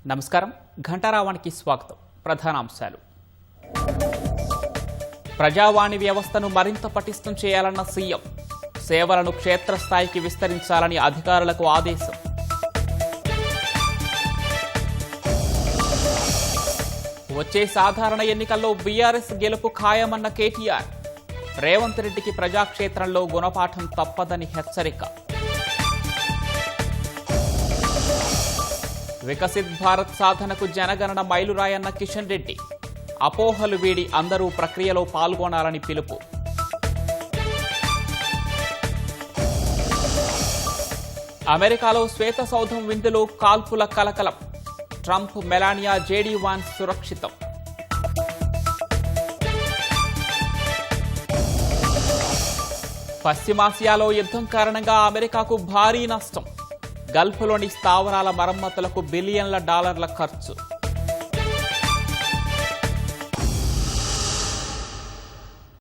నమస్కారం ఘంటారావానికి స్వాగతం. ప్రధానాంశాలు. ప్రజావాణి వ్యవస్థను మరింత పటిష్టం చేయాలన్న సీఎం. సేవలను క్షేత్రస్థాయికి విస్తరించాలని అధికారులకు ఆదేశం. వచ్చే సాధారణ ఎన్నికల్లో బీఆర్ఎస్ గెలుపు ఖాయమన్న కేటీఆర్. రేవంత్ రెడ్డికి ప్రజాక్షేత్రంలో గుణపాఠం తప్పదని హెచ్చరిక. వికసిత్ భారత్ సాధనకు జనగణన మైలురాయన్న కిషన్ రెడ్డి. అపోహలు వీడి అందరూ ప్రక్రియలో పాల్గొనాలని పిలుపు. అమెరికాలో శ్వేత సౌధం విందులో కాల్పుల కలకలం. ట్రంప్, మెలానియా, జేడీ వాన్స్ సురక్షితం. పశ్చిమాసియాలో యుద్ధం కారణంగా అమెరికాకు భారీ నష్టం. గల్ఫ్లోని స్థావరాల మరమ్మతులకు బిలియన్ల డాలర్ల ఖర్చు.